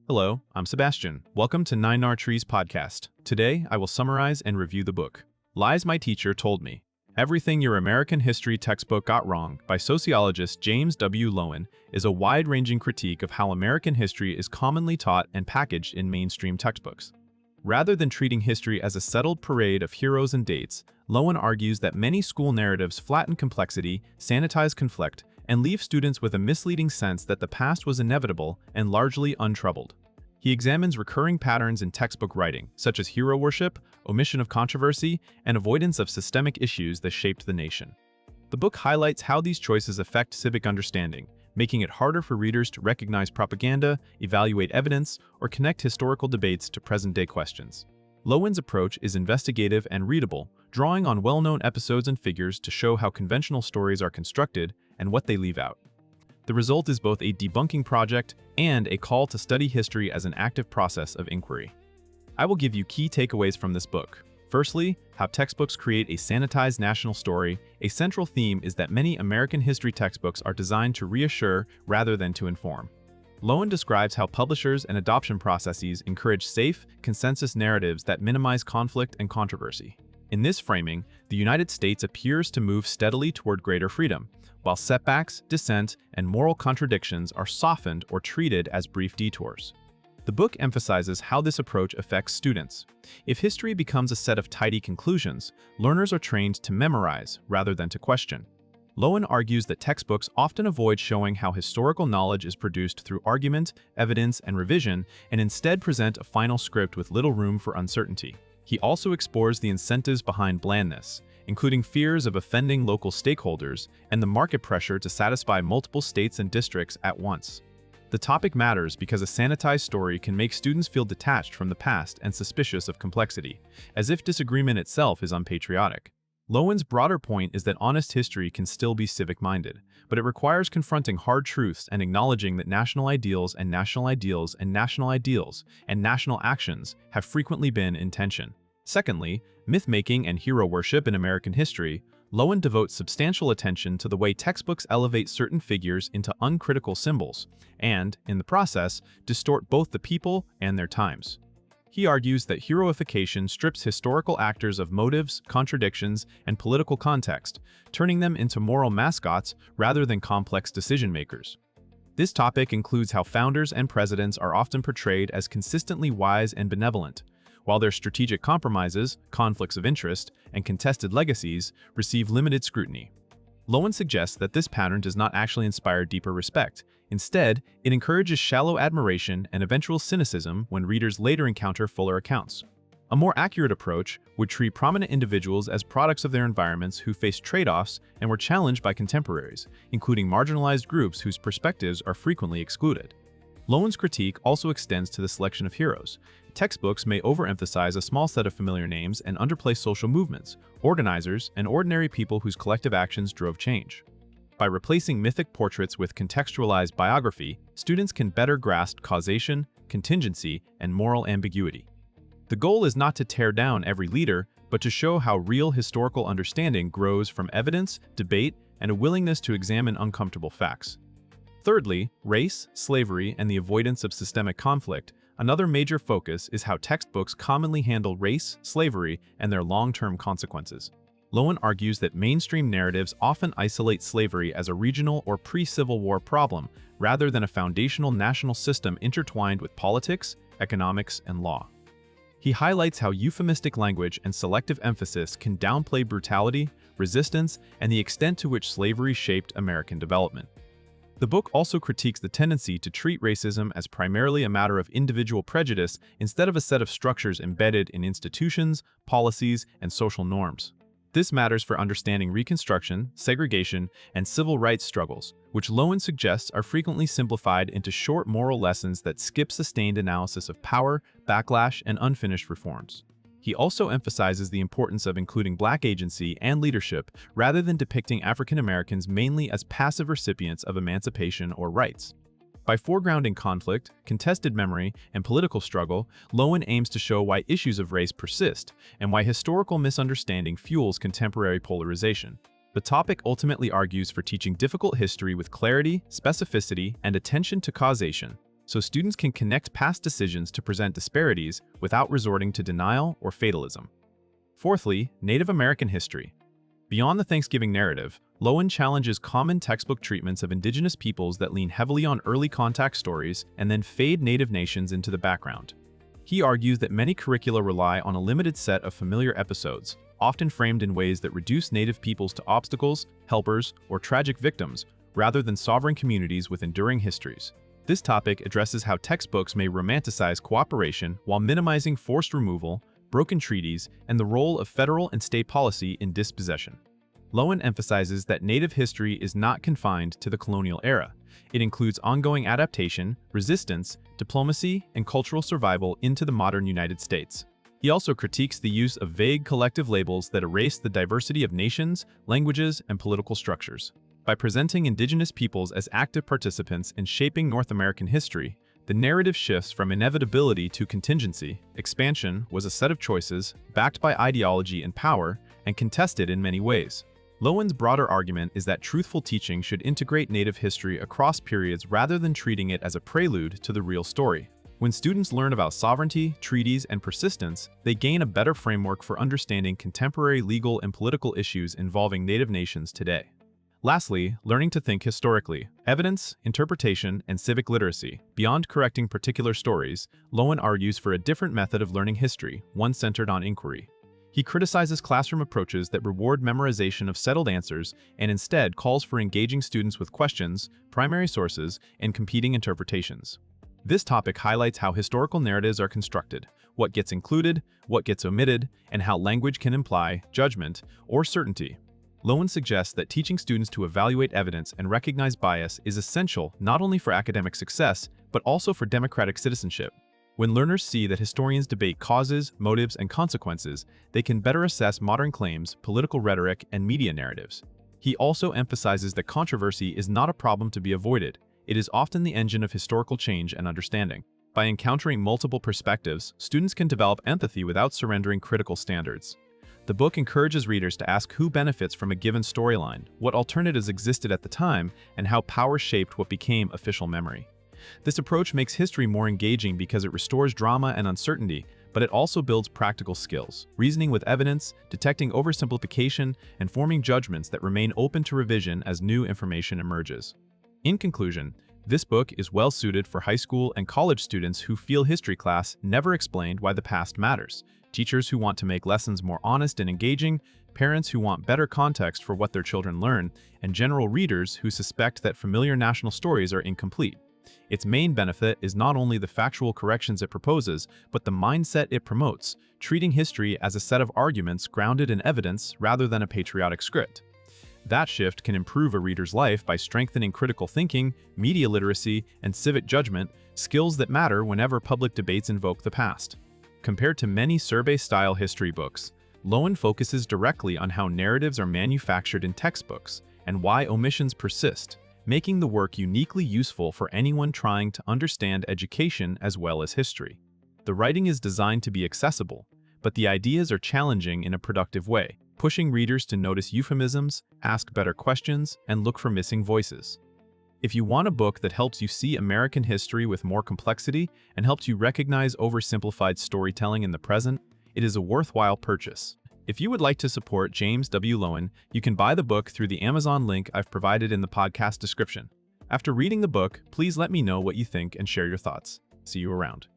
Hello, I'm Sebastian. Welcome to Nine Nar Trees podcast. Today, I will summarize and review the book, Lies My Teacher Told Me: Everything Your American History Textbook Got Wrong by sociologist James W. Loewen is a wide-ranging critique of how American history is commonly taught and packaged in mainstream textbooks. Rather than treating history as a settled parade of heroes and dates, Loewen argues that many school narratives flatten complexity, sanitize conflict, and leave students with a misleading sense that the past was inevitable and largely untroubled. He examines recurring patterns in textbook writing, such as hero worship, omission of controversy, and avoidance of systemic issues that shaped the nation. The book highlights how these choices affect civic understanding, making it harder for readers to recognize propaganda, evaluate evidence, or connect historical debates to present-day questions. Loewen's approach is investigative and readable, drawing on well-known episodes and figures to show how conventional stories are constructed and what they leave out. The result is both a debunking project and a call to study history as an active process of inquiry. I will give you key takeaways from this book. Firstly, how textbooks create a sanitized national story. A central theme is that many American history textbooks are designed to reassure rather than to inform. Loewen describes how publishers and adoption processes encourage safe, consensus narratives that minimize conflict and controversy. In this framing, the United States appears to move steadily toward greater freedom, while setbacks, dissent, and moral contradictions are softened or treated as brief detours. The book emphasizes how this approach affects students. If history becomes a set of tidy conclusions, learners are trained to memorize rather than to question. Loewen argues that textbooks often avoid showing how historical knowledge is produced through argument, evidence, and revision, and instead present a final script with little room for uncertainty. He also explores the incentives behind blandness, including fears of offending local stakeholders and the market pressure to satisfy multiple states and districts at once. The topic matters because a sanitized story can make students feel detached from the past and suspicious of complexity, as if disagreement itself is unpatriotic. Loewen's broader point is that honest history can still be civic-minded, but it requires confronting hard truths and acknowledging that national ideals and national ideals and national ideals and national actions have frequently been in tension. Secondly, myth-making and hero worship in American history. Loewen devotes substantial attention to the way textbooks elevate certain figures into uncritical symbols and, in the process, distort both the people and their times. He argues that heroification strips historical actors of motives, contradictions, and political context, turning them into moral mascots rather than complex decision-makers. This topic includes how founders and presidents are often portrayed as consistently wise and benevolent, while their strategic compromises, conflicts of interest, and contested legacies receive limited scrutiny. Loewen suggests that this pattern does not actually inspire deeper respect. Instead, it encourages shallow admiration and eventual cynicism when readers later encounter fuller accounts. A more accurate approach would treat prominent individuals as products of their environments who faced trade-offs and were challenged by contemporaries, including marginalized groups whose perspectives are frequently excluded. Loewen's critique also extends to the selection of heroes. Textbooks may overemphasize a small set of familiar names and underplay social movements, organizers, and ordinary people whose collective actions drove change. By replacing mythic portraits with contextualized biography, students can better grasp causation, contingency, and moral ambiguity. The goal is not to tear down every leader, but to show how real historical understanding grows from evidence, debate, and a willingness to examine uncomfortable facts. Thirdly, race, slavery, and the avoidance of systemic conflict. Another major focus is how textbooks commonly handle race, slavery, and their long-term consequences. Loewen argues that mainstream narratives often isolate slavery as a regional or pre-Civil War problem, rather than a foundational national system intertwined with politics, economics, and law. He highlights how euphemistic language and selective emphasis can downplay brutality, resistance, and the extent to which slavery shaped American development. The book also critiques the tendency to treat racism as primarily a matter of individual prejudice instead of a set of structures embedded in institutions, policies, and social norms. This matters for understanding Reconstruction, segregation, and civil rights struggles, which Loewen suggests are frequently simplified into short moral lessons that skip sustained analysis of power, backlash, and unfinished reforms. He also emphasizes the importance of including Black agency and leadership rather than depicting African Americans mainly as passive recipients of emancipation or rights. By foregrounding conflict, contested memory, and political struggle, Loewen aims to show why issues of race persist and why historical misunderstanding fuels contemporary polarization. The topic ultimately argues for teaching difficult history with clarity, specificity, and attention to causation. so students can connect past decisions to present disparities without resorting to denial or fatalism. Fourthly, Native American history. Beyond the Thanksgiving narrative, Loewen challenges common textbook treatments of indigenous peoples that lean heavily on early contact stories and then fade native nations into the background. He argues that many curricula rely on a limited set of familiar episodes, often framed in ways that reduce native peoples to obstacles, helpers, or tragic victims, rather than sovereign communities with enduring histories. This topic addresses how textbooks may romanticize cooperation while minimizing forced removal, broken treaties, and the role of federal and state policy in dispossession. Loewen emphasizes that Native history is not confined to the colonial era. It includes ongoing adaptation, resistance, diplomacy, and cultural survival into the modern United States. He also critiques the use of vague collective labels that erase the diversity of nations, languages, and political structures. By presenting indigenous peoples as active participants in shaping North American history, the narrative shifts from inevitability to contingency. Expansion was a set of choices, backed by ideology and power, and contested in many ways. Loewen's broader argument is that truthful teaching should integrate Native history across periods rather than treating it as a prelude to the real story. When students learn about sovereignty, treaties, and persistence, they gain a better framework for understanding contemporary legal and political issues involving Native nations today. Lastly, learning to think historically. Evidence, interpretation, and civic literacy. Beyond correcting particular stories, Loewen argues for a different method of learning history, one centered on inquiry. He criticizes classroom approaches that reward memorization of settled answers and instead calls for engaging students with questions, primary sources, and competing interpretations. This topic highlights how historical narratives are constructed, what gets included, what gets omitted, and how language can imply judgment or certainty. Loewen suggests that teaching students to evaluate evidence and recognize bias is essential not only for academic success, but also for democratic citizenship. When learners see that historians debate causes, motives, and consequences, they can better assess modern claims, political rhetoric, and media narratives. He also emphasizes that controversy is not a problem to be avoided. It is often the engine of historical change and understanding. By encountering multiple perspectives, students can develop empathy without surrendering critical standards. The book encourages readers to ask who benefits from a given storyline, what alternatives existed at the time, and how power shaped what became official memory. This approach makes history more engaging because it restores drama and uncertainty, but it also builds practical skills, reasoning with evidence, detecting oversimplification, and forming judgments that remain open to revision as new information emerges. In conclusion, this book is well suited for high school and college students who feel history class never explained why the past matters, teachers who want to make lessons more honest and engaging, parents who want better context for what their children learn, and general readers who suspect that familiar national stories are incomplete. Its main benefit is not only the factual corrections it proposes, but the mindset it promotes, treating history as a set of arguments grounded in evidence rather than a patriotic script. That shift can improve a reader's life by strengthening critical thinking, media literacy, and civic judgment, skills that matter whenever public debates invoke the past. Compared to many survey-style history books, Loewen focuses directly on how narratives are manufactured in textbooks and why omissions persist, making the work uniquely useful for anyone trying to understand education as well as history. The writing is designed to be accessible, but the ideas are challenging in a productive way, pushing readers to notice euphemisms, ask better questions, and look for missing voices. If you want a book that helps you see American history with more complexity and helps you recognize oversimplified storytelling in the present, it is a worthwhile purchase. If you would like to support James W. Loewen, you can buy the book through the Amazon link I've provided in the podcast description. After reading the book, please let me know what you think and share your thoughts. See you around.